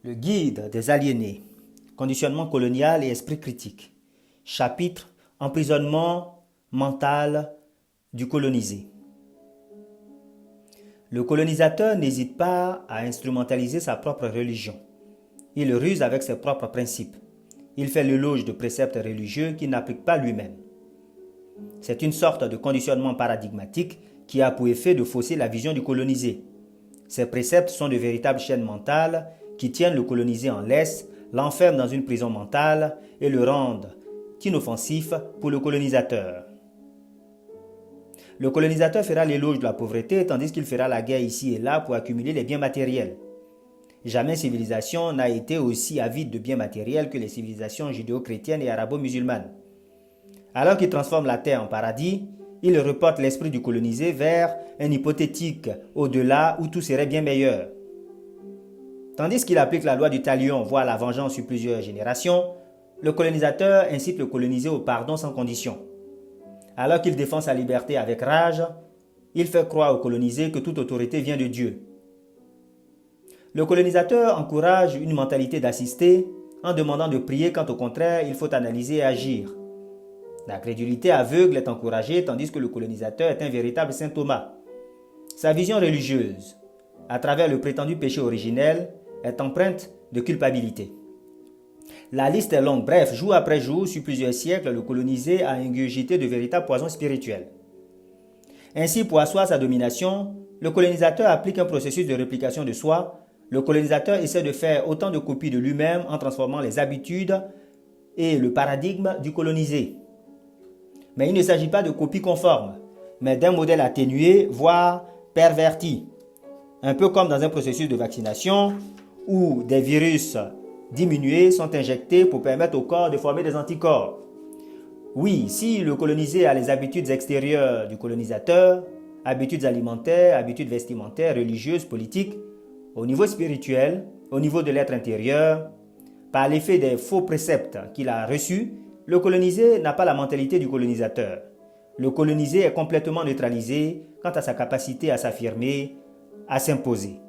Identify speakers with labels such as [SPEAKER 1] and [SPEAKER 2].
[SPEAKER 1] Le guide des aliénés, conditionnement colonial et esprit critique. Chapitre emprisonnement mental du colonisé. Le colonisateur n'hésite pas à instrumentaliser sa propre religion. Il ruse avec ses propres principes. Il fait l'éloge de préceptes religieux qu'il n'applique pas lui-même. C'est une sorte de conditionnement paradigmatique qui a pour effet de fausser la vision du colonisé. Ces préceptes sont de véritables chaînes mentales qui tiennent le colonisé en laisse, l'enferment dans une prison mentale et le rendent inoffensif pour le colonisateur. Le colonisateur fera l'éloge de la pauvreté tandis qu'il fera la guerre ici et là pour accumuler les biens matériels. Jamais civilisation n'a été aussi avide de biens matériels que les civilisations judéo-chrétiennes et arabo-musulmanes. Alors qu'il transforme la terre en paradis, il reporte l'esprit du colonisé vers un hypothétique au-delà où tout serait bien meilleur. Tandis qu'il applique la loi du talion, voire la vengeance sur plusieurs générations, le colonisateur incite le colonisé au pardon sans condition. Alors qu'il défend sa liberté avec rage, il fait croire au colonisé que toute autorité vient de Dieu. Le colonisateur encourage une mentalité d'assister en demandant de prier quand au contraire il faut analyser et agir. La crédulité aveugle est encouragée tandis que le colonisateur est un véritable saint Thomas. Sa vision religieuse, à travers le prétendu péché originel, est empreinte de culpabilité. La liste est longue, bref, jour après jour, sur plusieurs siècles, le colonisé a ingurgité de véritables poisons spirituels. Ainsi, pour asseoir sa domination, le colonisateur applique un processus de réplication de soi. Le colonisateur essaie de faire autant de copies de lui-même en transformant les habitudes et le paradigme du colonisé. Mais il ne s'agit pas de copies conformes, mais d'un modèle atténué, voire perverti. Un peu comme dans un processus de vaccination où des virus diminués sont injectés pour permettre au corps de former des anticorps. Oui, si le colonisé a les habitudes extérieures du colonisateur, habitudes alimentaires, habitudes vestimentaires, religieuses, politiques, au niveau spirituel, au niveau de l'être intérieur, par l'effet des faux préceptes qu'il a reçus, le colonisé n'a pas la mentalité du colonisateur. Le colonisé est complètement neutralisé quant à sa capacité à s'affirmer, à s'imposer.